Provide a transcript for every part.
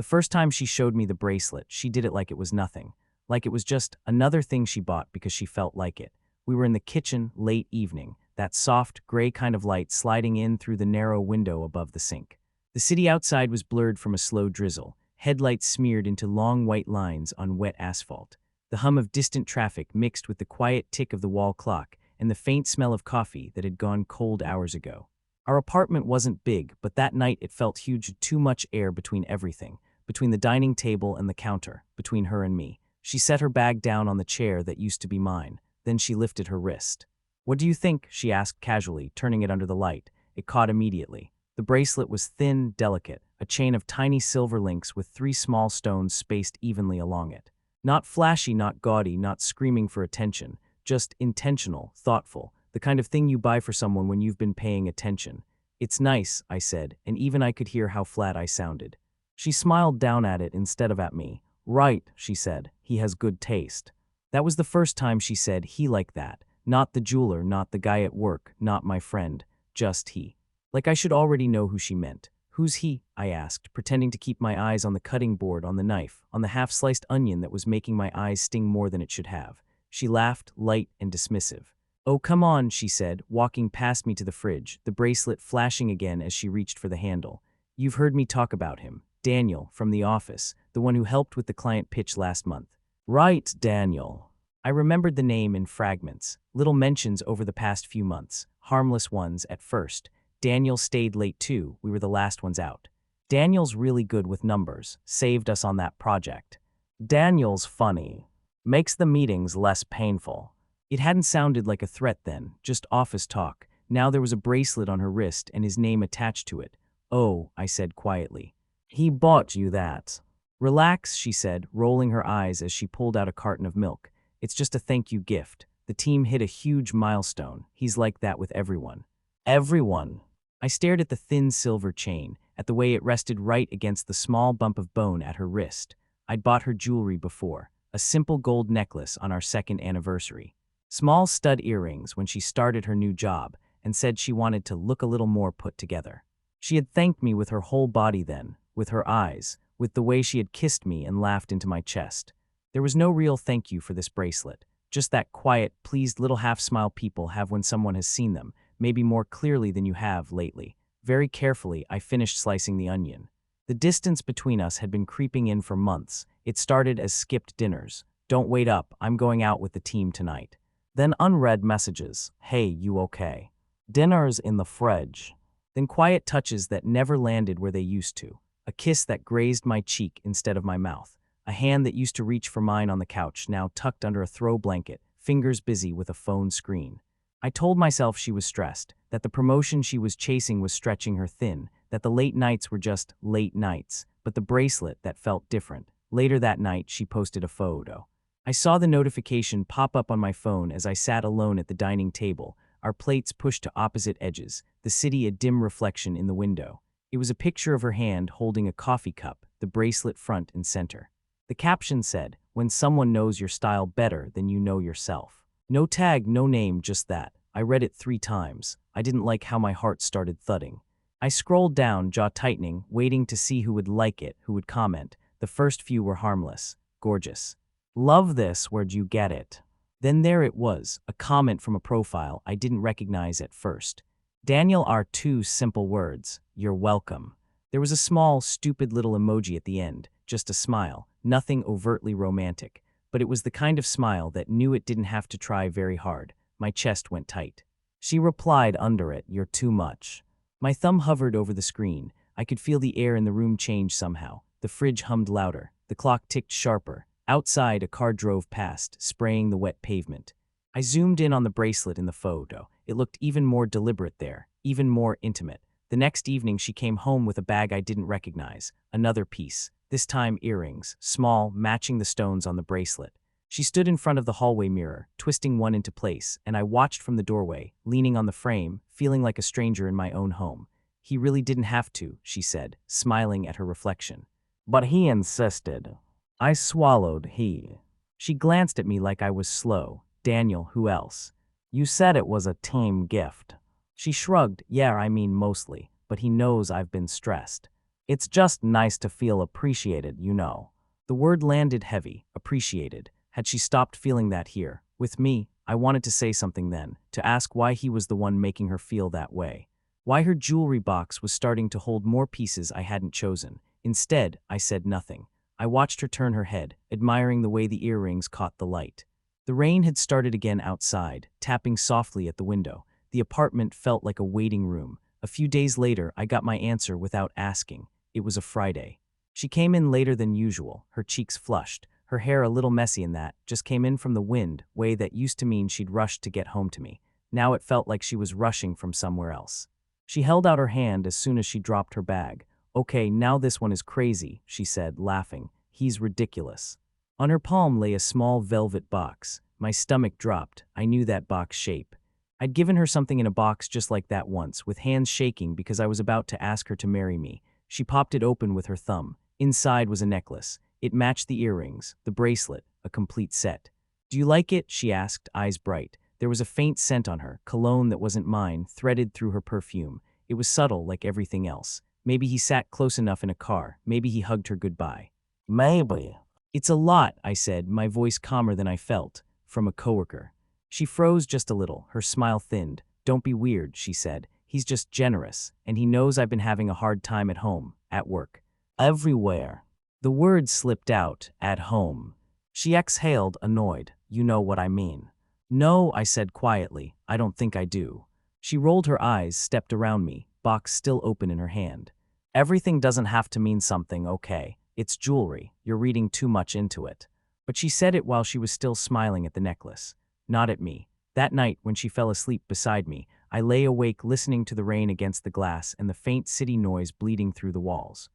The first time she showed me the bracelet, she did it like it was nothing. Like it was just another thing she bought because she felt like it. We were in the kitchen, late evening, that soft, gray kind of light sliding in through the narrow window above the sink. The city outside was blurred from a slow drizzle, headlights smeared into long white lines on wet asphalt. The hum of distant traffic mixed with the quiet tick of the wall clock and the faint smell of coffee that had gone cold hours ago. Our apartment wasn't big, but that night it felt huge, too much air between everything, between the dining table and the counter, between her and me. She set her bag down on the chair that used to be mine. Then she lifted her wrist. "What do you think?" she asked casually, turning it under the light. It caught immediately. The bracelet was thin, delicate, a chain of tiny silver links with 3 small stones spaced evenly along it. Not flashy, not gaudy, not screaming for attention, just intentional, thoughtful, the kind of thing you buy for someone when you've been paying attention. "It's nice," I said, and even I could hear how flat I sounded. She smiled down at it instead of at me. "Right," she said, "he has good taste." That was the first time she said he like that. Not the jeweler, not the guy at work, not my friend, just he. Like I should already know who she meant. "Who's he?" I asked, pretending to keep my eyes on the cutting board, on the knife, on the half-sliced onion that was making my eyes sting more than it should have. She laughed, light and dismissive. "Oh, come on," she said, walking past me to the fridge, the bracelet flashing again as she reached for the handle. "You've heard me talk about him. Daniel, from the office, the one who helped with the client pitch last month." "Right, Daniel." I remembered the name in fragments, little mentions over the past few months, harmless ones at first. Daniel stayed late too, we were the last ones out. "Daniel's really good with numbers, saved us on that project." "Daniel's funny. Makes the meetings less painful." It hadn't sounded like a threat then, just office talk. Now there was a bracelet on her wrist and his name attached to it. "Oh," I said quietly. "He bought you that." "Relax," she said, rolling her eyes as she pulled out a carton of milk. "It's just a thank you gift. The team hit a huge milestone. He's like that with everyone." "Everyone?" I stared at the thin silver chain, at the way it rested right against the small bump of bone at her wrist. I'd bought her jewelry before, a simple gold necklace on our 2nd anniversary. Small stud earrings when she started her new job, and said she wanted to look a little more put together. She had thanked me with her whole body then, with her eyes, with the way she had kissed me and laughed into my chest. There was no real thank you for this bracelet, just that quiet, pleased little half-smile people have when someone has seen them, maybe more clearly than you have lately. Very carefully, I finished slicing the onion. The distance between us had been creeping in for months. It started as skipped dinners. "Don't wait up, I'm going out with the team tonight." Then unread messages. "Hey, you okay? Dinner's in the fridge." Then quiet touches that never landed where they used to. A kiss that grazed my cheek instead of my mouth. A hand that used to reach for mine on the couch, now tucked under a throw blanket, fingers busy with a phone screen. I told myself she was stressed, that the promotion she was chasing was stretching her thin, that the late nights were just late nights, but the bracelet that felt different. Later that night, she posted a photo. I saw the notification pop up on my phone as I sat alone at the dining table, our plates pushed to opposite edges, the city a dim reflection in the window. It was a picture of her hand holding a coffee cup, the bracelet front and center. The caption said, "When someone knows your style better than you know yourself." No tag, no name, just that. I read it 3 times. I didn't like how my heart started thudding. I scrolled down, jaw tightening, waiting to see who would like it, who would comment. The first few were harmless. "Gorgeous. Love this, where'd you get it?" Then there it was, a comment from a profile I didn't recognize at first. "Daniel are 2 simple words. You're welcome." There was a small, stupid little emoji at the end, just a smile, nothing overtly romantic. But it was the kind of smile that knew it didn't have to try very hard. My chest went tight. She replied under it, "You're too much." My thumb hovered over the screen. I could feel the air in the room change somehow. The fridge hummed louder. The clock ticked sharper. Outside, a car drove past, spraying the wet pavement. I zoomed in on the bracelet in the photo. It looked even more deliberate there, even more intimate. The next evening, she came home with a bag I didn't recognize. Another piece. This time earrings, small, matching the stones on the bracelet. She stood in front of the hallway mirror, twisting one into place, and I watched from the doorway, leaning on the frame, feeling like a stranger in my own home. "He really didn't have to," she said, smiling at her reflection. "But he insisted." I swallowed. "He." She glanced at me like I was slow. "Daniel, who else?" "You said it was a team gift." She shrugged. "Yeah, I mean mostly, but he knows I've been stressed." It's just nice to feel appreciated, you know. The word landed heavy, appreciated. Had she stopped feeling that here? With me, I wanted to say something then, to ask why he was the one making her feel that way. Why her jewelry box was starting to hold more pieces I hadn't chosen. Instead, I said nothing. I watched her turn her head, admiring the way the earrings caught the light. The rain had started again outside, tapping softly at the window. The apartment felt like a waiting room. A few days later, I got my answer without asking. It was a Friday. She came in later than usual, her cheeks flushed, her hair a little messy in that, just came in from the wind, way that used to mean she'd rushed to get home to me. Now it felt like she was rushing from somewhere else. She held out her hand as soon as she dropped her bag. "Okay, now this one is crazy," she said, laughing. "He's ridiculous." On her palm lay a small velvet box. My stomach dropped. I knew that box shape. I'd given her something in a box just like that once, with hands shaking because I was about to ask her to marry me. She popped it open with her thumb. Inside was a necklace. It matched the earrings, the bracelet, a complete set. "Do you like it?" she asked, eyes bright. There was a faint scent on her, cologne that wasn't mine, threaded through her perfume. It was subtle, like everything else. Maybe he sat close enough in a car. Maybe he hugged her goodbye. "Maybe." "It's a lot," I said, my voice calmer than I felt, from a coworker. She froze just a little, her smile thinned. "Don't be weird," she said. "He's just generous, and he knows I've been having a hard time at home, at work. Everywhere." The words slipped out, "at home." She exhaled, annoyed. "You know what I mean." "No," I said quietly. "I don't think I do." She rolled her eyes, stepped around me, box still open in her hand. "Everything doesn't have to mean something, okay? It's jewelry. You're reading too much into it." But she said it while she was still smiling at the necklace. Not at me. That night, when she fell asleep beside me, I lay awake listening to the rain against the glass and the faint city noise bleeding through the walls.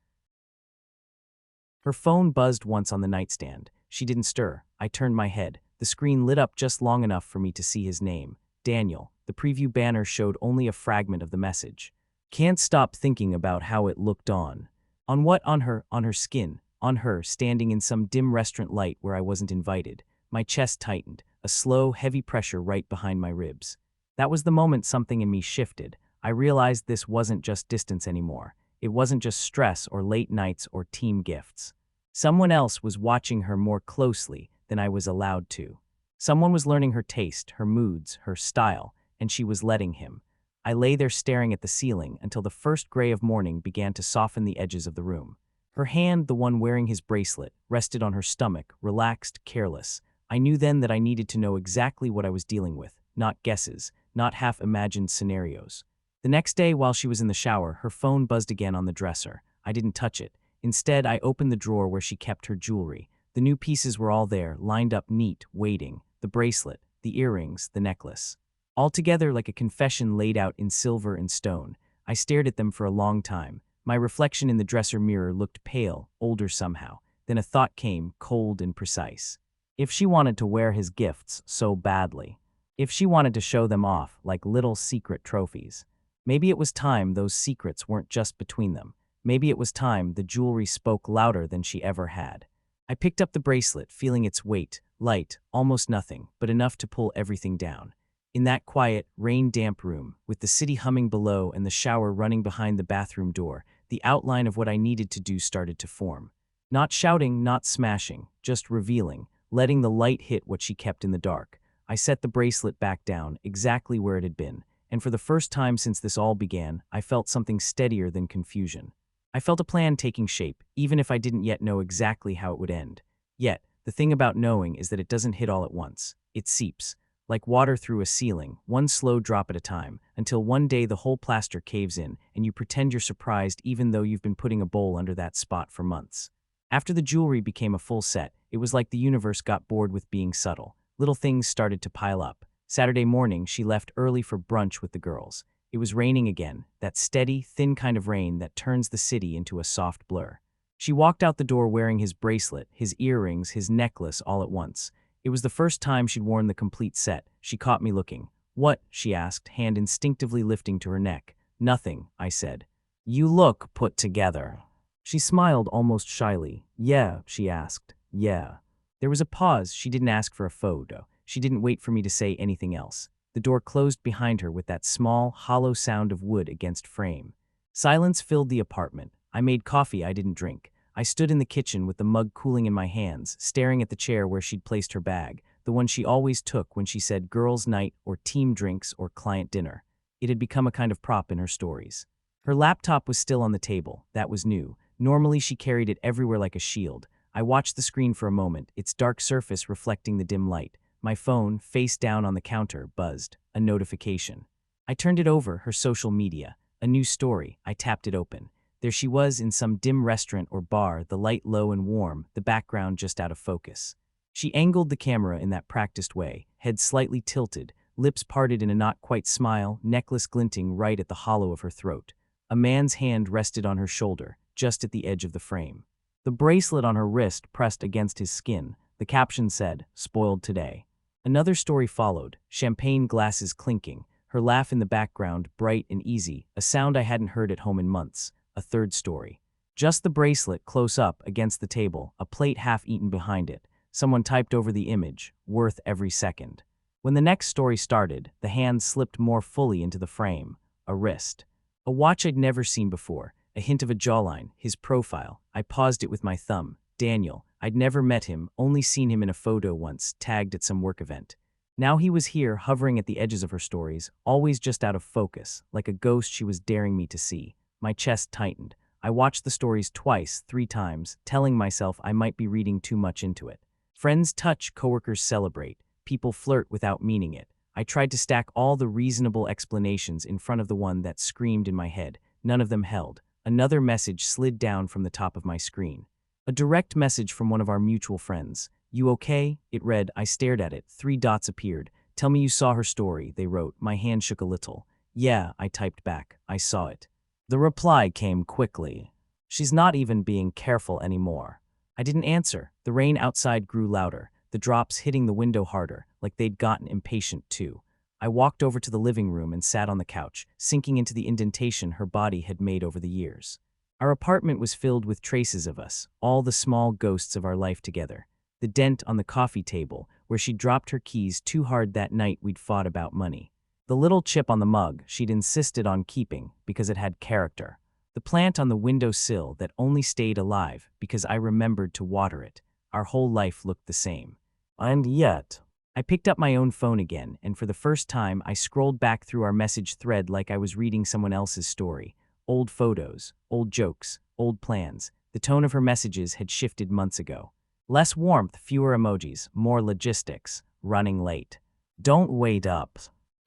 Her phone buzzed once on the nightstand. She didn't stir. I turned my head. The screen lit up just long enough for me to see his name. Daniel. The preview banner showed only a fragment of the message. Can't stop thinking about how it looked on. On what? On her skin. On her, standing in some dim restaurant light where I wasn't invited. My chest tightened, a slow, heavy pressure right behind my ribs. That was the moment something in me shifted. I realized this wasn't just distance anymore. It wasn't just stress or late nights or team gifts. Someone else was watching her more closely than I was allowed to. Someone was learning her taste, her moods, her style, and she was letting him. I lay there staring at the ceiling until the first gray of morning began to soften the edges of the room. Her hand, the one wearing his bracelet, rested on her stomach, relaxed, careless. I knew then that I needed to know exactly what I was dealing with, not guesses, not half-imagined scenarios. The next day, while she was in the shower, her phone buzzed again on the dresser. I didn't touch it. Instead, I opened the drawer where she kept her jewelry. The new pieces were all there, lined up neat, waiting. The bracelet, the earrings, the necklace. All together like a confession laid out in silver and stone. I stared at them for a long time. My reflection in the dresser mirror looked pale, older somehow. Then a thought came, cold and precise. If she wanted to wear his gifts so badly, if she wanted to show them off like little secret trophies, maybe it was time those secrets weren't just between them. Maybe it was time the jewelry spoke louder than she ever had. I picked up the bracelet, feeling its weight, light, almost nothing, but enough to pull everything down. In that quiet, rain-damp room, with the city humming below and the shower running behind the bathroom door, the outline of what I needed to do started to form. Not shouting, not smashing, just revealing, letting the light hit what she kept in the dark. I set the bracelet back down, exactly where it had been, and for the first time since this all began, I felt something steadier than confusion. I felt a plan taking shape, even if I didn't yet know exactly how it would end. Yet, the thing about knowing is that it doesn't hit all at once. It seeps, like water through a ceiling, one slow drop at a time, until one day the whole plaster caves in, and you pretend you're surprised even though you've been putting a bowl under that spot for months. After the jewelry became a full set, it was like the universe got bored with being subtle. Little things started to pile up. Saturday morning, she left early for brunch with the girls. It was raining again, that steady, thin kind of rain that turns the city into a soft blur. She walked out the door wearing his bracelet, his earrings, his necklace all at once. It was the first time she'd worn the complete set. She caught me looking. "What?" she asked, hand instinctively lifting to her neck. "Nothing," I said. "You look put together." She smiled almost shyly. "Yeah," she asked. "Yeah." There was a pause. She didn't ask for a photo. She didn't wait for me to say anything else. The door closed behind her with that small, hollow sound of wood against frame. Silence filled the apartment. I made coffee I didn't drink. I stood in the kitchen with the mug cooling in my hands, staring at the chair where she'd placed her bag, the one she always took when she said girls' night or team drinks or client dinner. It had become a kind of prop in her stories. Her laptop was still on the table. That was new. Normally she carried it everywhere like a shield. I watched the screen for a moment, its dark surface reflecting the dim light. My phone, face down on the counter, buzzed. A notification. I turned it over, her social media. A new story. I tapped it open. There she was in some dim restaurant or bar, the light low and warm, the background just out of focus. She angled the camera in that practiced way, head slightly tilted, lips parted in a not quite smile, necklace glinting right at the hollow of her throat. A man's hand rested on her shoulder, just at the edge of the frame. The bracelet on her wrist pressed against his skin. The caption said, "Spoiled today." Another story followed, champagne glasses clinking, her laugh in the background, bright and easy, a sound I hadn't heard at home in months. A third story. Just the bracelet close up against the table, a plate half-eaten behind it. Someone typed over the image, worth every second. When the next story started, the hand slipped more fully into the frame. A wrist. A watch I'd never seen before, a hint of a jawline, his profile. I paused it with my thumb. Daniel. I'd never met him, only seen him in a photo once, tagged at some work event. Now he was here, hovering at the edges of her stories, always just out of focus, like a ghost she was daring me to see. My chest tightened. I watched the stories twice, 3 times, telling myself I might be reading too much into it. Friends touch, coworkers celebrate. People flirt without meaning it. I tried to stack all the reasonable explanations in front of the one that screamed in my head. None of them held. Another message slid down from the top of my screen. A direct message from one of our mutual friends. "You okay?" It read. I stared at it. 3 dots appeared. "Tell me you saw her story," they wrote. My hand shook a little. "Yeah," I typed back. "I saw it." The reply came quickly. "She's not even being careful anymore." I didn't answer. The rain outside grew louder, the drops hitting the window harder, like they'd gotten impatient too. I walked over to the living room and sat on the couch, sinking into the indentation her body had made over the years. Our apartment was filled with traces of us, all the small ghosts of our life together. The dent on the coffee table, where she'd dropped her keys too hard that night we'd fought about money. The little chip on the mug she'd insisted on keeping because it had character. The plant on the windowsill that only stayed alive because I remembered to water it. Our whole life looked the same. And yet, I picked up my own phone again, and for the first time I scrolled back through our message thread like I was reading someone else's story. Old photos, old jokes, old plans. The tone of her messages had shifted months ago. Less warmth, fewer emojis, more logistics. Running late. Don't wait up.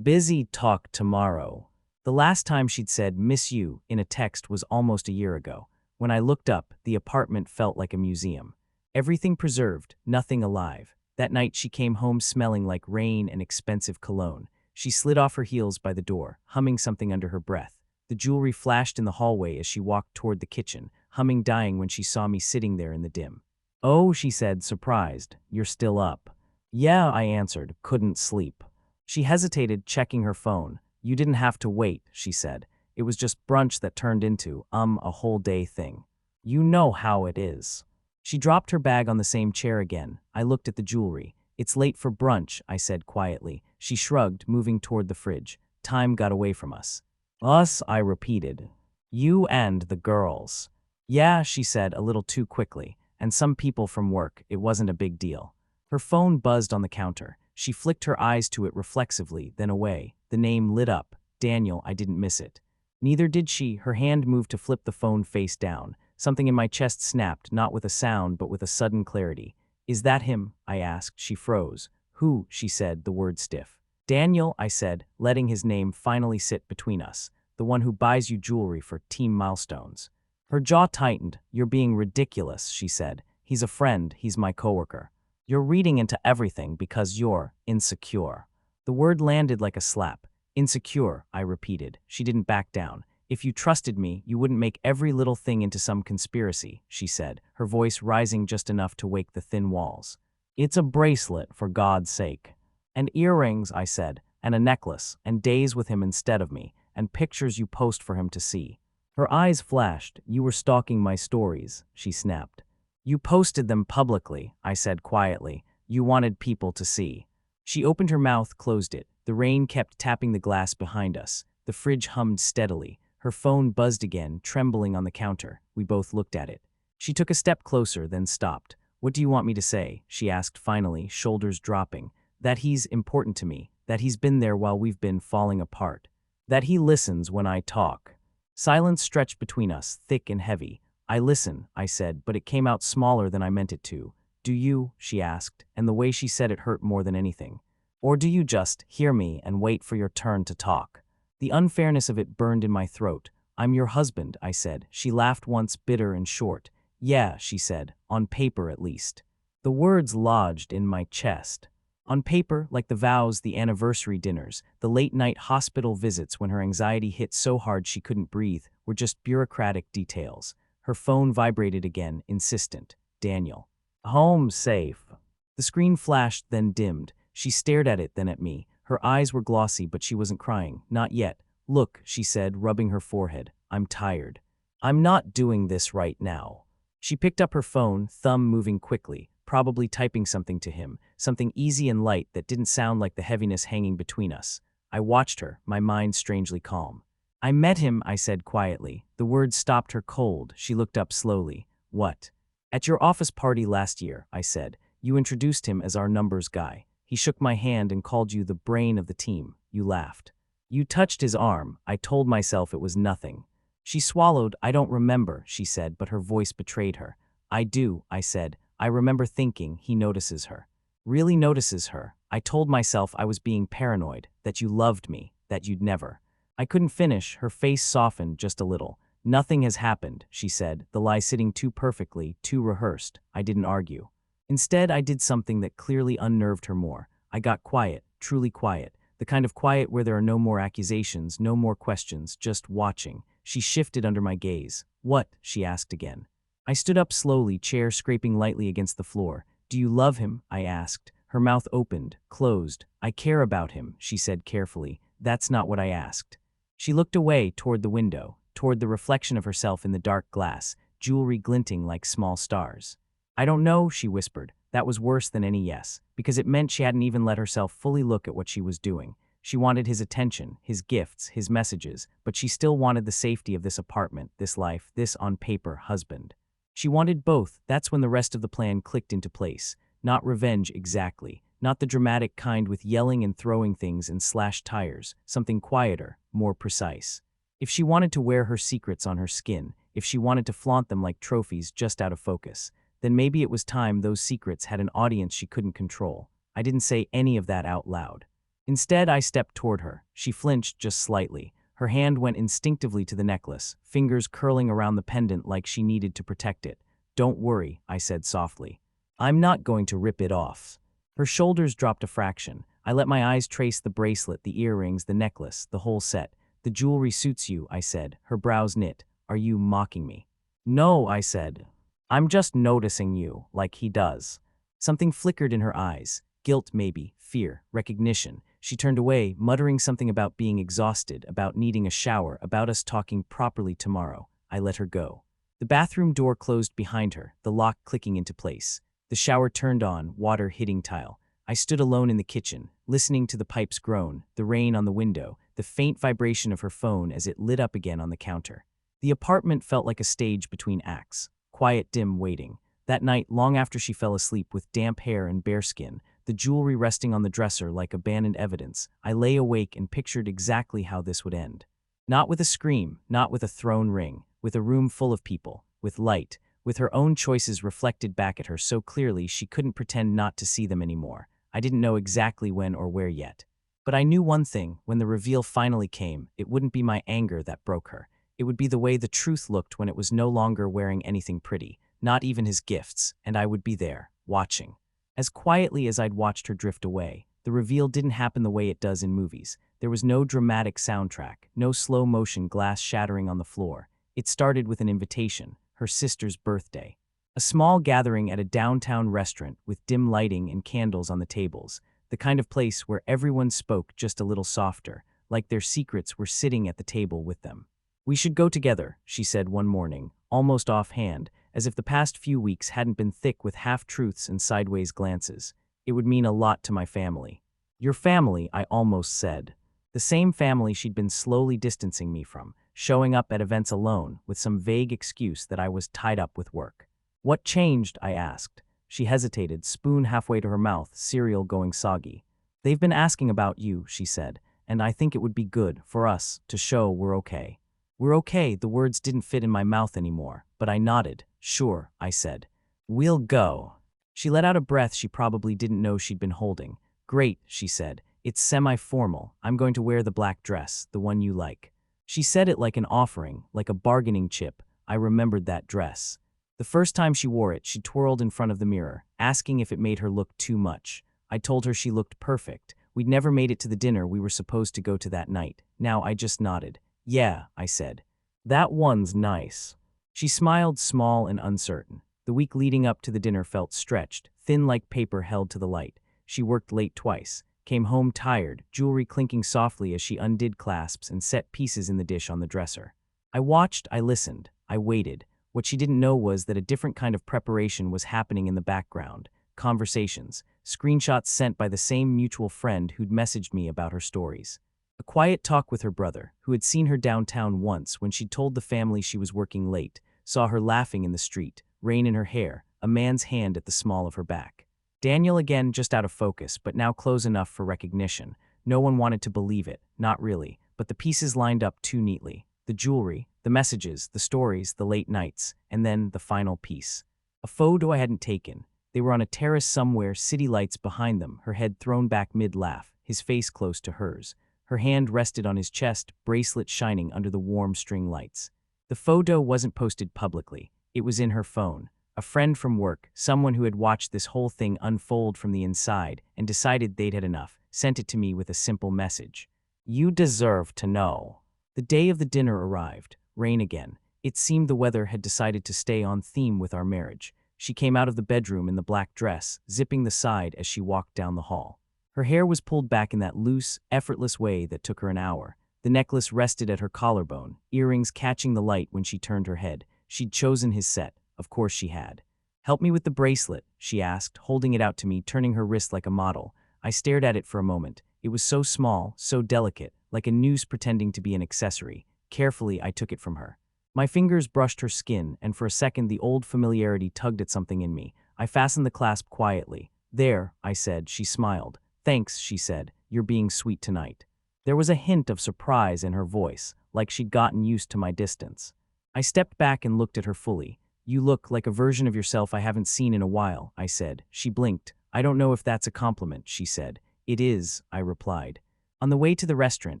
Busy, talk tomorrow. The last time she'd said "miss you" in a text was almost a year ago. When I looked up, the apartment felt like a museum. Everything preserved, nothing alive. That night she came home smelling like rain and expensive cologne. She slid off her heels by the door, humming something under her breath. The jewelry flashed in the hallway as she walked toward the kitchen, humming dying when she saw me sitting there in the dim. "Oh," she said, surprised, "you're still up." "Yeah," I answered, "couldn't sleep." She hesitated, checking her phone. "You didn't have to wait," she said. "It was just brunch that turned into, a whole day thing. You know how it is." She dropped her bag on the same chair again. I looked at the jewelry. "It's late for brunch," I said quietly. She shrugged, moving toward the fridge. Time got away from us. "Us," I repeated. "You and the girls." "Yeah," she said a little too quickly. "And some people from work. It wasn't a big deal." Her phone buzzed on the counter. She flicked her eyes to it reflexively, then away. The name lit up. Daniel. I didn't miss it. Neither did she. Her hand moved to flip the phone face down. Something in my chest snapped, not with a sound, but with a sudden clarity. "Is that him?" I asked. She froze. "Who?" she said, the word stiff. "Daniel," I said, letting his name finally sit between us. "The one who buys you jewelry for team milestones." Her jaw tightened. "You're being ridiculous," she said. "He's a friend. He's my coworker. You're reading into everything because you're insecure." The word landed like a slap. "Insecure," I repeated. She didn't back down. "If you trusted me, you wouldn't make every little thing into some conspiracy," she said, her voice rising just enough to wake the thin walls. "It's a bracelet, for God's sake." "And earrings," I said, "and a necklace, and days with him instead of me, and pictures you post for him to see." Her eyes flashed. "You were stalking my stories," she snapped. "You posted them publicly," I said quietly. "You wanted people to see." She opened her mouth, closed it. The rain kept tapping the glass behind us. The fridge hummed steadily. Her phone buzzed again, trembling on the counter. We both looked at it. She took a step closer, then stopped. "What do you want me to say?" she asked finally, shoulders dropping. "That he's important to me, that he's been there while we've been falling apart, that he listens when I talk." Silence stretched between us, thick and heavy. "I listen," I said, but it came out smaller than I meant it to. "Do you?" she asked, and the way she said it hurt more than anything. "Or do you just hear me and wait for your turn to talk?" The unfairness of it burned in my throat. "I'm your husband," I said. She laughed once, bitter and short. "Yeah," she said, "on paper at least." The words lodged in my chest. On paper, like the vows, the anniversary dinners, the late-night hospital visits when her anxiety hit so hard she couldn't breathe, were just bureaucratic details. Her phone vibrated again, insistent. "Daniel. Home safe." The screen flashed, then dimmed. She stared at it, then at me. Her eyes were glossy, but she wasn't crying. "Not yet. Look," she said, rubbing her forehead. "I'm tired. I'm not doing this right now." She picked up her phone, thumb moving quickly, probably typing something to him, something easy and light that didn't sound like the heaviness hanging between us. I watched her, my mind strangely calm. "I met him," I said quietly. The words stopped her cold. She looked up slowly. "What?" "At your office party last year," I said. "You introduced him as our numbers guy. He shook my hand and called you the brain of the team. You laughed. You touched his arm." I told myself it was nothing. She swallowed. "I don't remember," she said, but her voice betrayed her. "I do," I said. "I remember thinking he notices her." "Really notices her?" I told myself I was being paranoid, that you loved me, that you'd never. I couldn't finish. Her face softened just a little. "Nothing has happened," she said, the lie sitting too perfectly, too rehearsed. I didn't argue. Instead, I did something that clearly unnerved her more. I got quiet, truly quiet, the kind of quiet where there are no more accusations, no more questions, just watching. She shifted under my gaze. "What?" she asked again. I stood up slowly, chair scraping lightly against the floor. "Do you love him?" I asked. Her mouth opened, closed. "I care about him," she said carefully. "That's not what I asked." She looked away, toward the window, toward the reflection of herself in the dark glass, jewelry glinting like small stars. "I don't know," she whispered. That was worse than any yes, because it meant she hadn't even let herself fully look at what she was doing. She wanted his attention, his gifts, his messages, but she still wanted the safety of this apartment, this life, this on-paper husband. She wanted both. That's when the rest of the plan clicked into place. Not revenge exactly, not the dramatic kind with yelling and throwing things and slashed tires, something quieter, more precise. If she wanted to wear her secrets on her skin, if she wanted to flaunt them like trophies just out of focus, then maybe it was time those secrets had an audience she couldn't control. I didn't say any of that out loud. Instead, I stepped toward her. She flinched just slightly. Her hand went instinctively to the necklace, fingers curling around the pendant like she needed to protect it. "Don't worry," I said softly. "I'm not going to rip it off." Her shoulders dropped a fraction. I let my eyes trace the bracelet, the earrings, the necklace, the whole set. "The jewelry suits you," I said, her brows knit. "Are you mocking me?" "No," I said. "I'm just noticing you, like he does." Something flickered in her eyes. Guilt maybe, fear, recognition. She turned away, muttering something about being exhausted, about needing a shower, about us talking properly tomorrow. I let her go. The bathroom door closed behind her, the lock clicking into place. The shower turned on, water hitting tile. I stood alone in the kitchen, listening to the pipes groan, the rain on the window, the faint vibration of her phone as it lit up again on the counter. The apartment felt like a stage between acts. Quiet, dim waiting. That night, long after she fell asleep with damp hair and bare skin, the jewelry resting on the dresser like abandoned evidence, I lay awake and pictured exactly how this would end. Not with a scream, not with a thrown ring, with a room full of people, with light, with her own choices reflected back at her so clearly she couldn't pretend not to see them anymore. I didn't know exactly when or where yet. But I knew one thing: when the reveal finally came, it wouldn't be my anger that broke her. It would be the way the truth looked when it was no longer wearing anything pretty, not even his gifts, and I would be there, watching. As quietly as I'd watched her drift away, the reveal didn't happen the way it does in movies. There was no dramatic soundtrack, no slow-motion glass shattering on the floor. It started with an invitation, her sister's birthday. A small gathering at a downtown restaurant with dim lighting and candles on the tables, the kind of place where everyone spoke just a little softer, like their secrets were sitting at the table with them. "We should go together," she said one morning, almost offhand, as if the past few weeks hadn't been thick with half-truths and sideways glances. "It would mean a lot to my family." "Your family," I almost said. The same family she'd been slowly distancing me from, showing up at events alone with some vague excuse that I was tied up with work. What changed? I asked. She hesitated, spoon halfway to her mouth, cereal going soggy. They've been asking about you, she said, and I think it would be good for us to show we're okay. We're okay. The words didn't fit in my mouth anymore, but I nodded. Sure, I said. We'll go. She let out a breath she probably didn't know she'd been holding. Great, she said. It's semi-formal. I'm going to wear the black dress, the one you like. She said it like an offering, like a bargaining chip. I remembered that dress. The first time she wore it, she twirled in front of the mirror, asking if it made her look too much. I told her she looked perfect. We'd never made it to the dinner we were supposed to go to that night. Now I just nodded. Yeah, I said. That one's nice. She smiled, small and uncertain. The week leading up to the dinner felt stretched, thin like paper held to the light. She worked late twice, came home tired, jewelry clinking softly as she undid clasps and set pieces in the dish on the dresser. I watched, I listened, I waited. What she didn't know was that a different kind of preparation was happening in the background. Conversations, screenshots sent by the same mutual friend who'd messaged me about her stories. A quiet talk with her brother, who had seen her downtown once when she'd told the family she was working late, saw her laughing in the street, rain in her hair, a man's hand at the small of her back. Daniel again just out of focus, but now close enough for recognition. No one wanted to believe it, not really, but the pieces lined up too neatly. The jewelry, the messages, the stories, the late nights, and then the final piece. A photo I hadn't taken. They were on a terrace somewhere, city lights behind them, her head thrown back mid-laugh, his face close to hers. Her hand rested on his chest, bracelet shining under the warm string lights. The photo wasn't posted publicly. It was in her phone. A friend from work, someone who had watched this whole thing unfold from the inside and decided they'd had enough, sent it to me with a simple message. You deserve to know. The day of the dinner arrived. Rain again. It seemed the weather had decided to stay on theme with our marriage. She came out of the bedroom in the black dress, zipping the side as she walked down the hall. Her hair was pulled back in that loose, effortless way that took her an hour. The necklace rested at her collarbone, earrings catching the light when she turned her head. She'd chosen his set. Of course she had. Help me with the bracelet, she asked, holding it out to me, turning her wrist like a model. I stared at it for a moment. It was so small, so delicate, like a noose pretending to be an accessory. Carefully, I took it from her. My fingers brushed her skin, and for a second the old familiarity tugged at something in me. I fastened the clasp quietly. There, I said. She smiled. Thanks, she said. You're being sweet tonight. There was a hint of surprise in her voice, like she'd gotten used to my distance. I stepped back and looked at her fully. You look like a version of yourself I haven't seen in a while, I said. She blinked. I don't know if that's a compliment, she said. It is, I replied. On the way to the restaurant,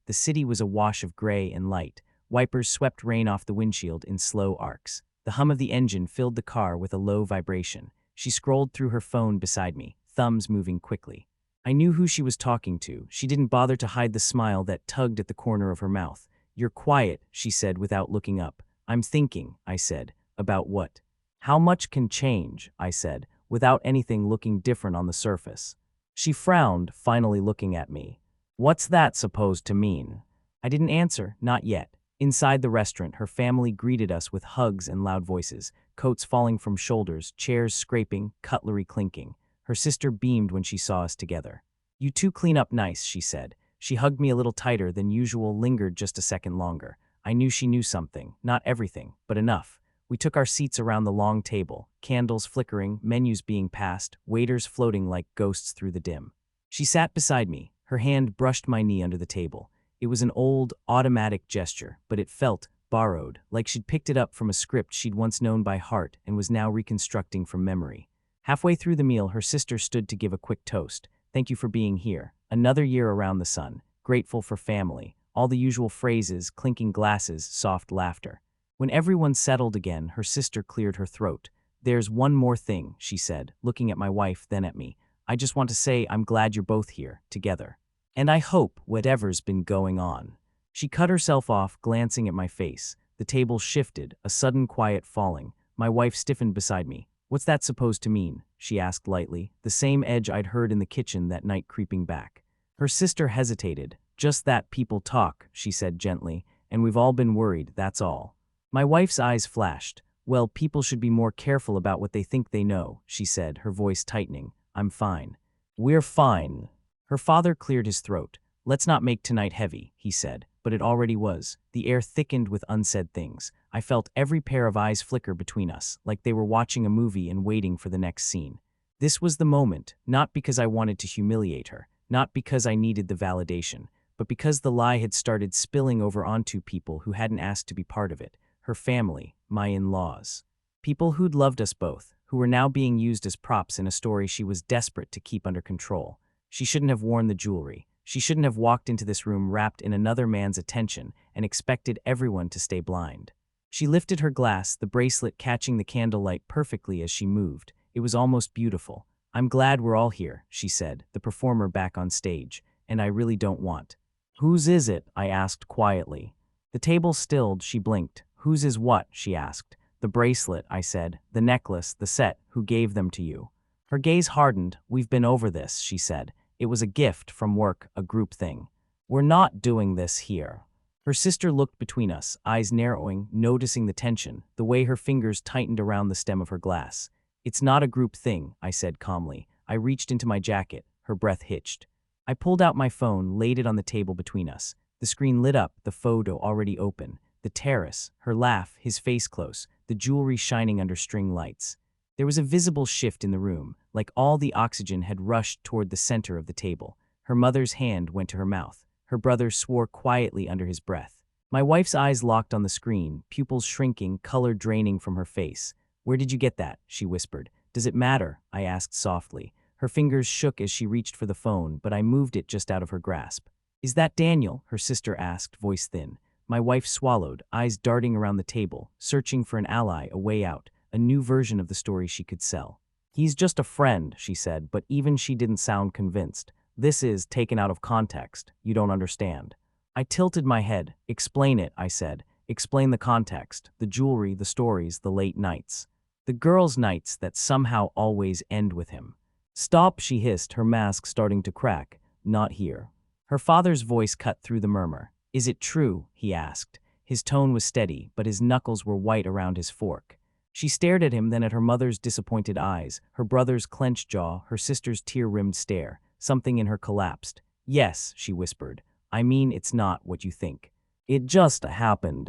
the city was a wash of gray and light. Wipers swept rain off the windshield in slow arcs. The hum of the engine filled the car with a low vibration. She scrolled through her phone beside me, thumbs moving quickly. I knew who she was talking to. She didn't bother to hide the smile that tugged at the corner of her mouth. You're quiet, she said without looking up. I'm thinking, I said. About what? How much can change, I said, without anything looking different on the surface. She frowned, finally looking at me. What's that supposed to mean? I didn't answer, not yet. Inside the restaurant, her family greeted us with hugs and loud voices, coats falling from shoulders, chairs scraping, cutlery clinking. Her sister beamed when she saw us together. You two clean up nice, she said. She hugged me a little tighter than usual, lingered just a second longer. I knew she knew something, not everything, but enough. We took our seats around the long table, candles flickering, menus being passed, waiters floating like ghosts through the dim. She sat beside me. Her hand brushed my knee under the table. It was an old, automatic gesture, but it felt borrowed, like she'd picked it up from a script she'd once known by heart and was now reconstructing from memory. Halfway through the meal, her sister stood to give a quick toast. Thank you for being here. Another year around the sun. Grateful for family. All the usual phrases, clinking glasses, soft laughter. When everyone settled again, her sister cleared her throat. There's one more thing, she said, looking at my wife, then at me. I just want to say I'm glad you're both here, together. And I hope whatever's been going on. She cut herself off, glancing at my face. The table shifted, a sudden quiet falling. My wife stiffened beside me. What's that supposed to mean? She asked lightly, the same edge I'd heard in the kitchen that night creeping back. Her sister hesitated. Just that people talk, she said gently, and we've all been worried, that's all. My wife's eyes flashed. Well, people should be more careful about what they think they know, she said, her voice tightening. I'm fine. We're fine. Her father cleared his throat. Let's not make tonight heavy, he said, but it already was. The air thickened with unsaid things. I felt every pair of eyes flicker between us, like they were watching a movie and waiting for the next scene. This was the moment, not because I wanted to humiliate her, not because I needed the validation, but because the lie had started spilling over onto people who hadn't asked to be part of it. Her family, my in-laws. People who'd loved us both, who were now being used as props in a story she was desperate to keep under control. She shouldn't have worn the jewelry. She shouldn't have walked into this room wrapped in another man's attention and expected everyone to stay blind. She lifted her glass, the bracelet catching the candlelight perfectly as she moved. It was almost beautiful. "I'm glad we're all here," she said, the performer back on stage, "and I really don't want." "Whose is it?" I asked quietly. The table stilled, she blinked. "Whose is what?" she asked. "The bracelet," I said. "The necklace, the set, who gave them to you?" Her gaze hardened. "We've been over this," she said. "It was a gift from work, a group thing. We're not doing this here." Her sister looked between us, eyes narrowing, noticing the tension, the way her fingers tightened around the stem of her glass. "It's not a group thing," I said calmly. I reached into my jacket. Her breath hitched. I pulled out my phone, laid it on the table between us. The screen lit up, the photo already open. The terrace, her laugh, his face close, the jewelry shining under string lights. There was a visible shift in the room, like all the oxygen had rushed toward the center of the table. Her mother's hand went to her mouth. Her brother swore quietly under his breath. My wife's eyes locked on the screen, pupils shrinking, color draining from her face. "Where did you get that?" she whispered. "Does it matter?" I asked softly. Her fingers shook as she reached for the phone, but I moved it just out of her grasp. "Is that Daniel?" her sister asked, voice thin. My wife swallowed, eyes darting around the table, searching for an ally, a way out, a new version of the story she could sell. "He's just a friend," she said, but even she didn't sound convinced. "This is taken out of context. You don't understand." I tilted my head. "Explain it," I said. "Explain the context, the jewelry, the stories, the late nights. The girls' nights that somehow always end with him." "Stop," she hissed, her mask starting to crack. "Not here." Her father's voice cut through the murmur. "Is it true?" he asked. His tone was steady, but his knuckles were white around his fork. She stared at him, then at her mother's disappointed eyes, her brother's clenched jaw, her sister's tear-rimmed stare. Something in her collapsed. "Yes," she whispered. "I mean, it's not what you think. It just happened."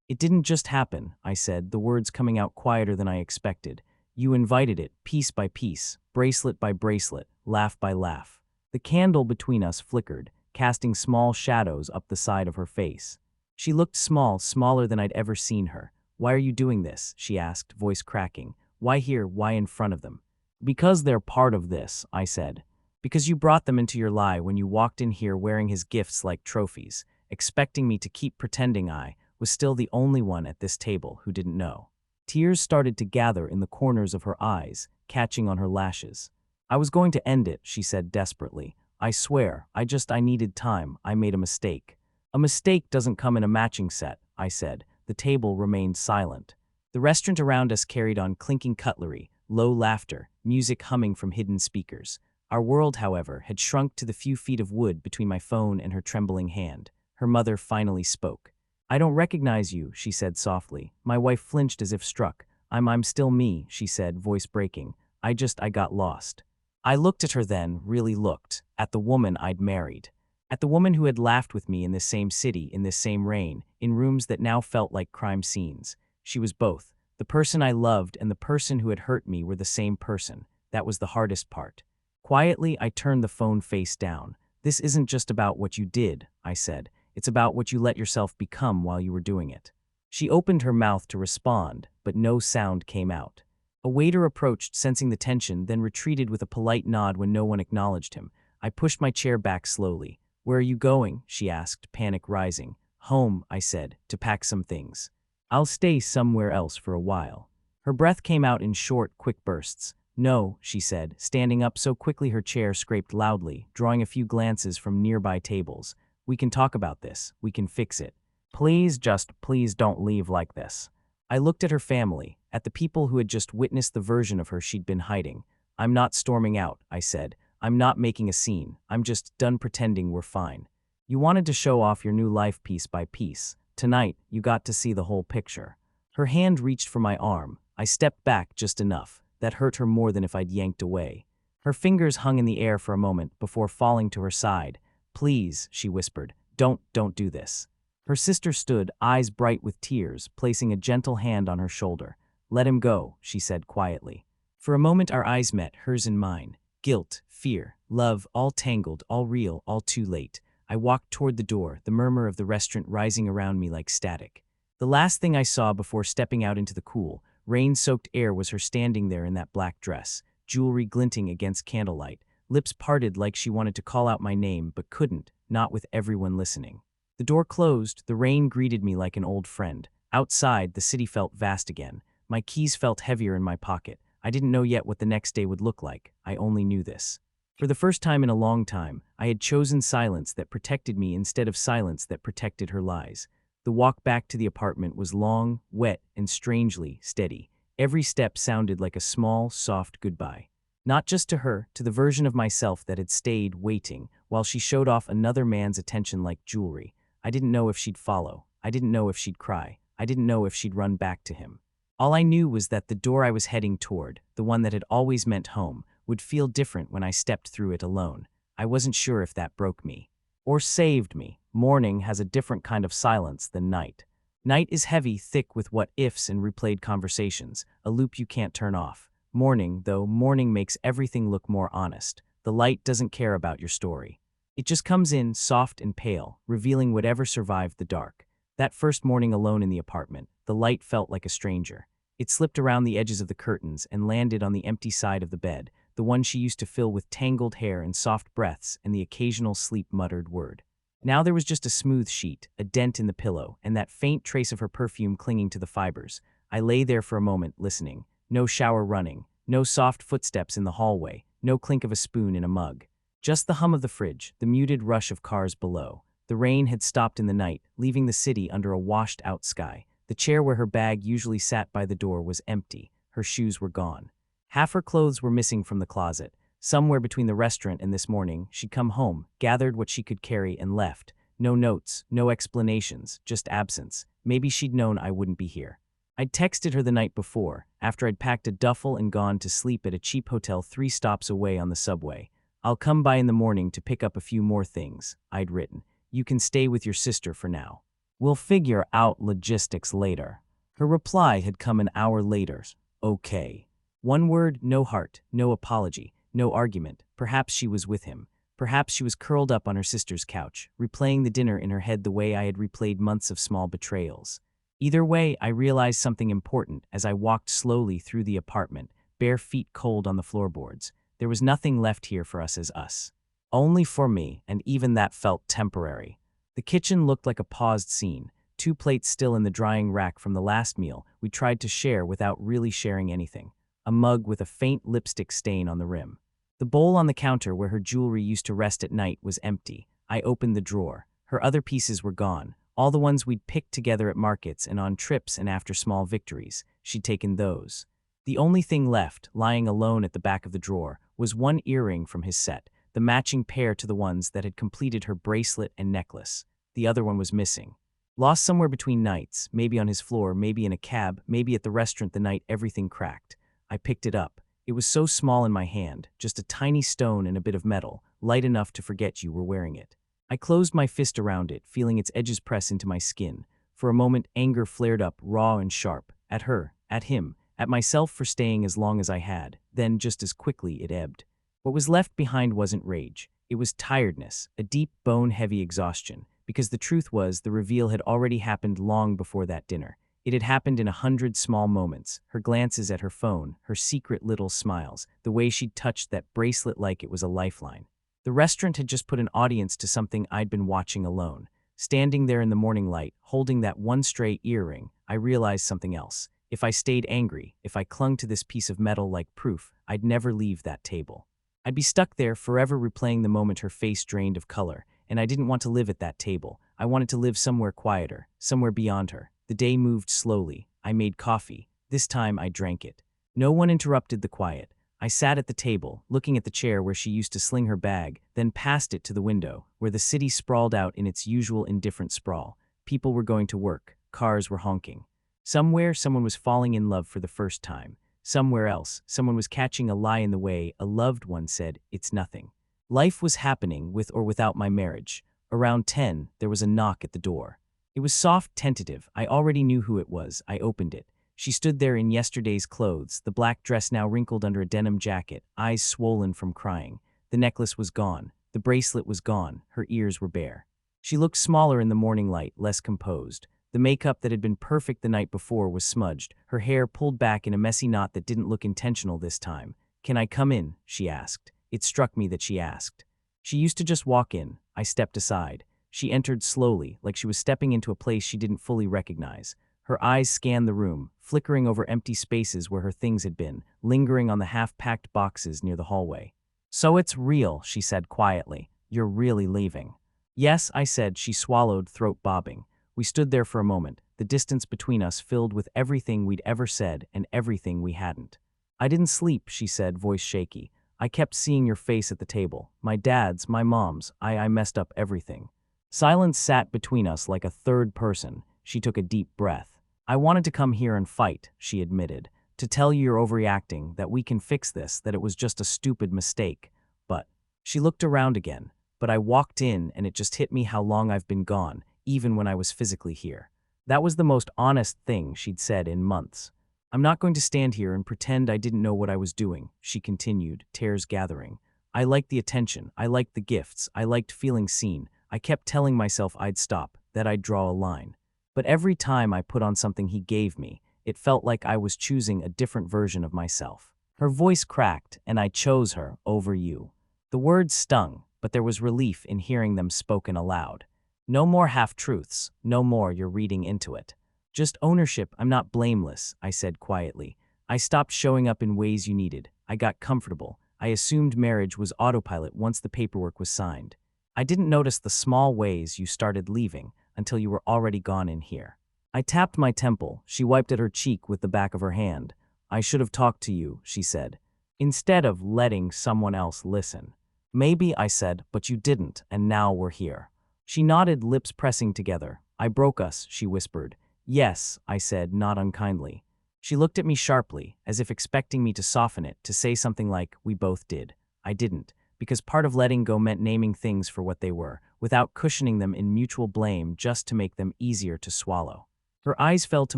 "It didn't just happen," I said, the words coming out quieter than I expected. "You invited it, piece by piece, bracelet by bracelet, laugh by laugh." The candle between us flickered, casting small shadows up the side of her face. She looked small, smaller than I'd ever seen her. "Why are you doing this?" she asked, voice cracking. "Why here? Why in front of them?" "Because they're part of this," I said. "Because you brought them into your lie when you walked in here wearing his gifts like trophies, expecting me to keep pretending I was still the only one at this table who didn't know." Tears started to gather in the corners of her eyes, catching on her lashes. "I was going to end it," she said desperately. "I swear, I needed time. I made a mistake." "A mistake doesn't come in a matching set," I said. The table remained silent. The restaurant around us carried on clinking cutlery, low laughter, music humming from hidden speakers. Our world, however, had shrunk to the few feet of wood between my phone and her trembling hand. Her mother finally spoke. "I don't recognize you," she said softly. My wife flinched as if struck. I'm still me," she said, voice breaking. I got lost." I looked at her then, really looked, at the woman I'd married. At the woman who had laughed with me in this same city, in this same rain, in rooms that now felt like crime scenes. She was both. The person I loved and the person who had hurt me were the same person. That was the hardest part. Quietly, I turned the phone face down. "This isn't just about what you did," I said. "It's about what you let yourself become while you were doing it." She opened her mouth to respond, but no sound came out. A waiter approached, sensing the tension, then retreated with a polite nod when no one acknowledged him. I pushed my chair back slowly. "Where are you going?" she asked, panic rising. "Home," I said, "to pack some things. I'll stay somewhere else for a while." Her breath came out in short, quick bursts. "No," she said, standing up so quickly her chair scraped loudly, drawing a few glances from nearby tables. "We can talk about this. We can fix it. Please don't leave like this." I looked at her family, at the people who had just witnessed the version of her she'd been hiding. "I'm not storming out," I said. "I'm not making a scene. I'm just done pretending we're fine. You wanted to show off your new life piece by piece. Tonight, you got to see the whole picture." Her hand reached for my arm. I stepped back just enough. That hurt her more than if I'd yanked away. Her fingers hung in the air for a moment before falling to her side. "Please," she whispered, Don't do this." Her sister stood, eyes bright with tears, placing a gentle hand on her shoulder. "Let him go," she said quietly. For a moment our eyes met, hers and mine. Guilt, fear, love, all tangled, all real, all too late. I walked toward the door, the murmur of the restaurant rising around me like static. The last thing I saw before stepping out into the cool, rain-soaked air was her standing there in that black dress, jewelry glinting against candlelight, lips parted like she wanted to call out my name but couldn't, not with everyone listening. The door closed, the rain greeted me like an old friend. Outside, the city felt vast again. My keys felt heavier in my pocket. I didn't know yet what the next day would look like. I only knew this. For the first time in a long time, I had chosen silence that protected me instead of silence that protected her lies. The walk back to the apartment was long, wet, and strangely steady. Every step sounded like a small, soft goodbye. Not just to her, to the version of myself that had stayed waiting, while she showed off another man's attention like jewelry. I didn't know if she'd follow. I didn't know if she'd cry. I didn't know if she'd run back to him. All I knew was that the door I was heading toward, the one that had always meant home, would feel different when I stepped through it alone. I wasn't sure if that broke me or saved me. Morning has a different kind of silence than night. Night is heavy, thick with what-ifs and replayed conversations, a loop you can't turn off. Morning, though, morning makes everything look more honest. The light doesn't care about your story. It just comes in, soft and pale, revealing whatever survived the dark. That first morning alone in the apartment, the light felt like a stranger. It slipped around the edges of the curtains and landed on the empty side of the bed, the one she used to fill with tangled hair and soft breaths and the occasional sleep-muttered word. Now there was just a smooth sheet, a dent in the pillow, and that faint trace of her perfume clinging to the fibers. I lay there for a moment, listening. No shower running, no soft footsteps in the hallway, no clink of a spoon in a mug. Just the hum of the fridge, the muted rush of cars below. The rain had stopped in the night, leaving the city under a washed-out sky. The chair where her bag usually sat by the door was empty. Her shoes were gone. Half her clothes were missing from the closet. Somewhere between the restaurant and this morning, she'd come home, gathered what she could carry, and left. No notes, no explanations, just absence. Maybe she'd known I wouldn't be here. I'd texted her the night before, after I'd packed a duffel and gone to sleep at a cheap hotel 3 stops away on the subway. "I'll come by in the morning to pick up a few more things," I'd written. "You can stay with your sister for now. We'll figure out logistics later." Her reply had come an hour later. "Okay." One word, no heart, no apology, no argument. Perhaps she was with him. Perhaps she was curled up on her sister's couch, replaying the dinner in her head the way I had replayed months of small betrayals. Either way, I realized something important as I walked slowly through the apartment, bare feet cold on the floorboards. There was nothing left here for us as us. Only for me, and even that felt temporary. The kitchen looked like a paused scene, 2 plates still in the drying rack from the last meal we tried to share without really sharing anything. A mug with a faint lipstick stain on the rim. The bowl on the counter where her jewelry used to rest at night was empty. I opened the drawer. Her other pieces were gone. All the ones we'd picked together at markets and on trips and after small victories. She'd taken those. The only thing left, lying alone at the back of the drawer, was one earring from his set, the matching pair to the ones that had completed her bracelet and necklace. The other one was missing. Lost somewhere between nights, maybe on his floor, maybe in a cab, maybe at the restaurant the night everything cracked. I picked it up. It was so small in my hand, just a tiny stone and a bit of metal, light enough to forget you were wearing it. I closed my fist around it, feeling its edges press into my skin. For a moment, anger flared up, raw and sharp, at her, at him, at myself for staying as long as I had. Then, just as quickly, it ebbed. What was left behind wasn't rage. It was tiredness, a deep, bone-heavy exhaustion, because the truth was the reveal had already happened long before that dinner. It had happened in 100 small moments, her glances at her phone, her secret little smiles, the way she'd touched that bracelet like it was a lifeline. The restaurant had just put an audience to something I'd been watching alone. Standing there in the morning light, holding that one stray earring, I realized something else. If I stayed angry, if I clung to this piece of metal like proof, I'd never leave that table. I'd be stuck there, forever replaying the moment her face drained of color, and I didn't want to live at that table. I wanted to live somewhere quieter, somewhere beyond her. The day moved slowly. I made coffee. This time I drank it. No one interrupted the quiet. I sat at the table, looking at the chair where she used to sling her bag, then past it to the window, where the city sprawled out in its usual indifferent sprawl. People were going to work. Cars were honking. Somewhere, someone was falling in love for the first time. Somewhere else, someone was catching a lie in the way a loved one said, "It's nothing." Life was happening with or without my marriage. Around 10, there was a knock at the door. It was soft, tentative. I already knew who it was. I opened it. She stood there in yesterday's clothes, the black dress now wrinkled under a denim jacket, eyes swollen from crying. The necklace was gone. The bracelet was gone. Her ears were bare. She looked smaller in the morning light, less composed. The makeup that had been perfect the night before was smudged, her hair pulled back in a messy knot that didn't look intentional this time. "Can I come in?" she asked. It struck me that she asked. She used to just walk in. I stepped aside. She entered slowly, like she was stepping into a place she didn't fully recognize. Her eyes scanned the room, flickering over empty spaces where her things had been, lingering on the half-packed boxes near the hallway. "So it's real," she said quietly. "You're really leaving." "Yes," I said. She swallowed, throat bobbing. We stood there for a moment, the distance between us filled with everything we'd ever said and everything we hadn't. "I didn't sleep," she said, voice shaky. "I kept seeing your face at the table. My dad's, my mom's. I messed up everything." Silence sat between us like a third person. She took a deep breath. "I wanted to come here and fight," she admitted. "To tell you you're overreacting, that we can fix this, that it was just a stupid mistake. But..." She looked around again. "But I walked in and it just hit me how long I've been gone, even when I was physically here." That was the most honest thing she'd said in months. "I'm not going to stand here and pretend I didn't know what I was doing," she continued, tears gathering. "I liked the attention, I liked the gifts, I liked feeling seen. I kept telling myself I'd stop, that I'd draw a line. But every time I put on something he gave me, it felt like I was choosing a different version of myself." Her voice cracked, "And I chose her over you." The words stung, but there was relief in hearing them spoken aloud. No more half-truths, no more you're reading into it. "Just ownership. I'm not blameless," I said quietly. "I stopped showing up in ways you needed. I got comfortable. I assumed marriage was autopilot once the paperwork was signed. I didn't notice the small ways you started leaving until you were already gone in here." I tapped my temple. She wiped at her cheek with the back of her hand. "I should have talked to you," she said, "instead of letting someone else listen." "Maybe," I said, "but you didn't, and now we're here." She nodded, lips pressing together. "I broke us," she whispered. "Yes," I said, not unkindly. She looked at me sharply, as if expecting me to soften it, to say something like, "We both did." I didn't, because part of letting go meant naming things for what they were, without cushioning them in mutual blame just to make them easier to swallow. Her eyes fell to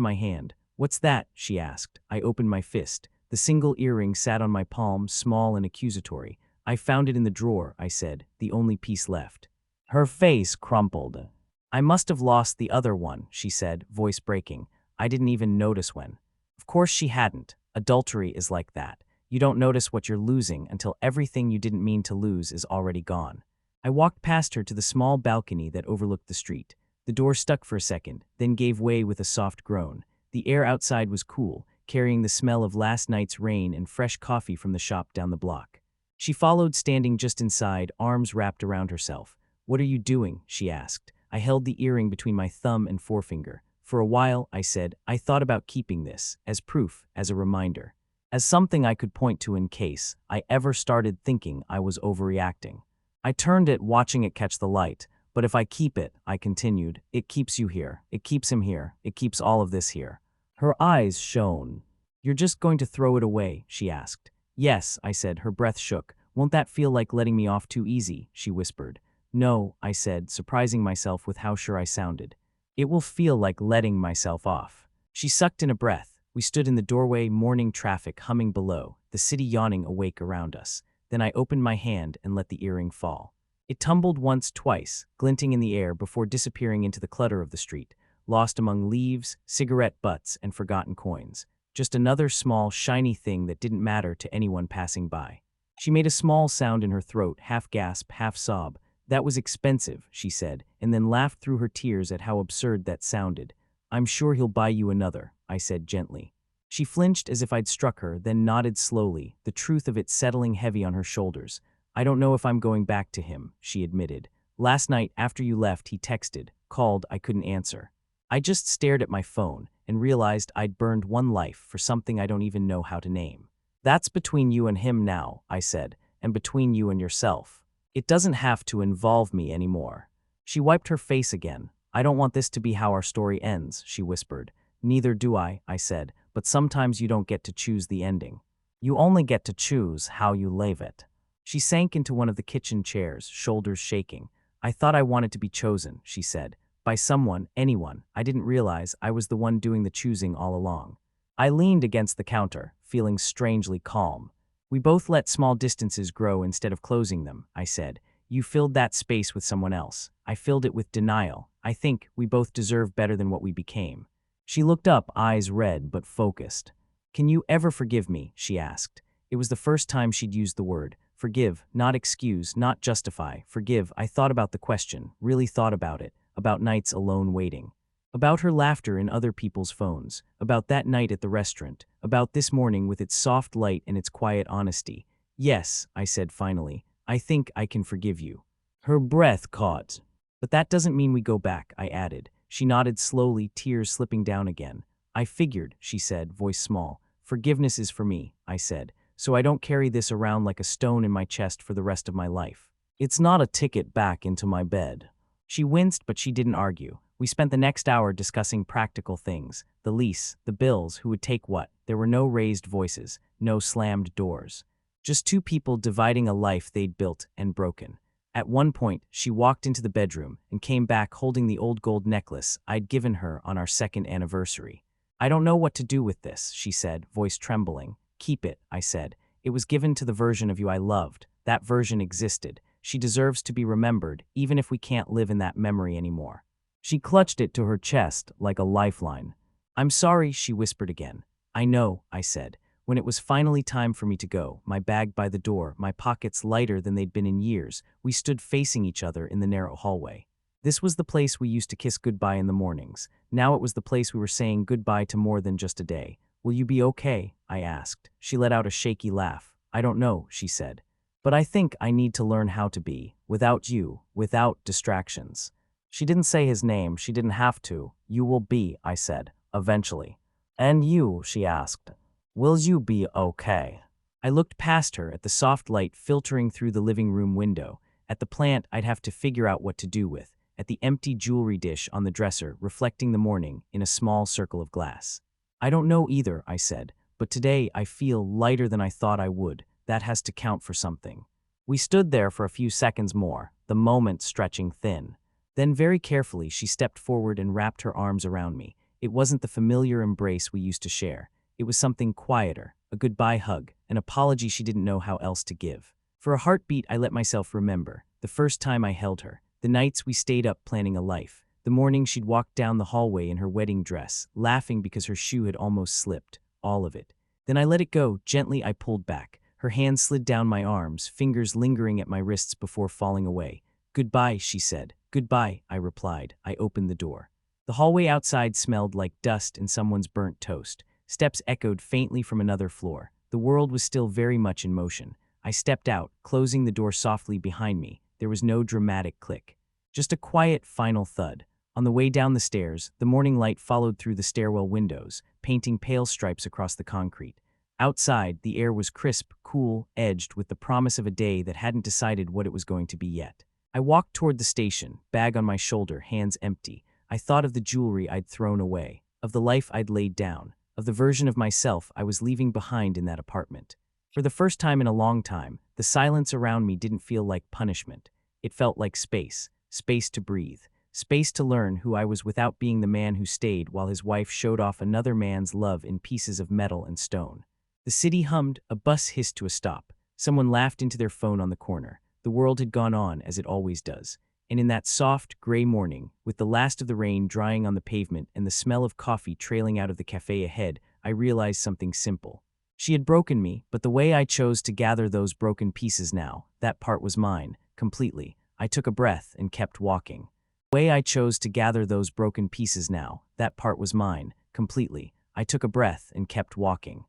my hand. "What's that?" she asked. I opened my fist. The single earring sat on my palm, small and accusatory. "I found it in the drawer," I said, "the only piece left." Her face crumpled. "I must have lost the other one," she said, voice breaking. "I didn't even notice when." Of course she hadn't. Adultery is like that. You don't notice what you're losing until everything you didn't mean to lose is already gone. I walked past her to the small balcony that overlooked the street. The door stuck for a second, then gave way with a soft groan. The air outside was cool, carrying the smell of last night's rain and fresh coffee from the shop down the block. She followed, standing just inside, arms wrapped around herself. "What are you doing?" she asked. I held the earring between my thumb and forefinger. "For a while," I said, "I thought about keeping this, as proof, as a reminder. As something I could point to in case I ever started thinking I was overreacting." I turned it, watching it catch the light. "But if I keep it," I continued, "it keeps you here. It keeps him here. It keeps all of this here." Her eyes shone. "You're just going to throw it away?" she asked. "Yes," I said. Her breath shook. "Won't that feel like letting me off too easy?" she whispered. "No," I said, surprising myself with how sure I sounded. "It will feel like letting myself off." She sucked in a breath. We stood in the doorway, morning traffic humming below, the city yawning awake around us. Then I opened my hand and let the earring fall. It tumbled once, twice, glinting in the air before disappearing into the clutter of the street, lost among leaves, cigarette butts, and forgotten coins. Just another small, shiny thing that didn't matter to anyone passing by. She made a small sound in her throat, half gasp, half sob. "That was expensive," she said, and then laughed through her tears at how absurd that sounded. "I'm sure he'll buy you another," I said gently. She flinched as if I'd struck her, then nodded slowly, the truth of it settling heavy on her shoulders. "I don't know if I'm going back to him," she admitted. "Last night, after you left, he texted, called, I couldn't answer." I just stared at my phone and realized I'd burned one life for something I don't even know how to name. "That's between you and him now," I said, "and between you and yourself. It doesn't have to involve me anymore." She wiped her face again. "I don't want this to be how our story ends," she whispered. "Neither do I said, "but sometimes you don't get to choose the ending. You only get to choose how you leave it." She sank into one of the kitchen chairs, shoulders shaking. "I thought I wanted to be chosen," she said, By someone, anyone. I didn't realize I was the one doing the choosing all along. I leaned against the counter, feeling strangely calm. We both let small distances grow instead of closing them, I said. You filled that space with someone else. I filled it with denial. I think we both deserve better than what we became. She looked up, eyes red but focused. Can you ever forgive me? She asked. It was the first time she'd used the word. Forgive, not excuse, not justify. Forgive. I thought about the question, really thought about it, about nights alone waiting. About her laughter in other people's phones, about that night at the restaurant, about this morning with its soft light and its quiet honesty. Yes, I said finally, I think I can forgive you. Her breath caught. But that doesn't mean we go back, I added. She nodded slowly, tears slipping down again. I figured, she said, voice small. Forgiveness is for me, I said, so I don't carry this around like a stone in my chest for the rest of my life. It's not a ticket back into my bed. She winced, but she didn't argue. We spent the next hour discussing practical things. The lease, the bills, who would take what. There were no raised voices, no slammed doors. Just two people dividing a life they'd built and broken. At one point, she walked into the bedroom and came back holding the old gold necklace I'd given her on our second anniversary. I don't know what to do with this, she said, voice trembling. Keep it, I said. It was given to the version of you I loved. That version existed. She deserves to be remembered, even if we can't live in that memory anymore. She clutched it to her chest like a lifeline. I'm sorry, she whispered again. I know, I said. When it was finally time for me to go, my bag by the door, my pockets lighter than they'd been in years, we stood facing each other in the narrow hallway. This was the place we used to kiss goodbye in the mornings. Now it was the place we were saying goodbye to more than just a day. Will you be okay? I asked. She let out a shaky laugh. I don't know, she said. But I think I need to learn how to be, without you, without distractions. She didn't say his name, she didn't have to. You will be, I said, eventually. And you, she asked. Will you be okay? I looked past her at the soft light filtering through the living room window, at the plant I'd have to figure out what to do with, at the empty jewelry dish on the dresser reflecting the morning in a small circle of glass. I don't know either, I said, but today I feel lighter than I thought I would. That has to count for something. We stood there for a few seconds more, the moment stretching thin. Then very carefully she stepped forward and wrapped her arms around me. It wasn't the familiar embrace we used to share. It was something quieter, a goodbye hug, an apology she didn't know how else to give. For a heartbeat, I let myself remember, the first time I held her, the nights we stayed up planning a life, the morning she'd walked down the hallway in her wedding dress, laughing because her shoe had almost slipped, all of it. Then I let it go, gently I pulled back. Her hand slid down my arms, fingers lingering at my wrists before falling away. Goodbye, she said. Goodbye, I replied. I opened the door. The hallway outside smelled like dust and someone's burnt toast. Steps echoed faintly from another floor. The world was still very much in motion. I stepped out, closing the door softly behind me. There was no dramatic click. Just a quiet, final thud. On the way down the stairs, the morning light followed through the stairwell windows, painting pale stripes across the concrete. Outside, the air was crisp, cool, edged with the promise of a day that hadn't decided what it was going to be yet. I walked toward the station, bag on my shoulder, hands empty. I thought of the jewelry I'd thrown away, of the life I'd laid down, of the version of myself I was leaving behind in that apartment. For the first time in a long time, the silence around me didn't feel like punishment. It felt like space, space to breathe, space to learn who I was without being the man who stayed while his wife showed off another man's love in pieces of metal and stone. The city hummed, a bus hissed to a stop. Someone laughed into their phone on the corner. The world had gone on as it always does. And in that soft, gray morning, with the last of the rain drying on the pavement and the smell of coffee trailing out of the cafe ahead, I realized something simple. She had broken me, but the way I chose to gather those broken pieces now, that part was mine, completely. I took a breath and kept walking. The way I chose to gather those broken pieces now, that part was mine, completely. I took a breath and kept walking.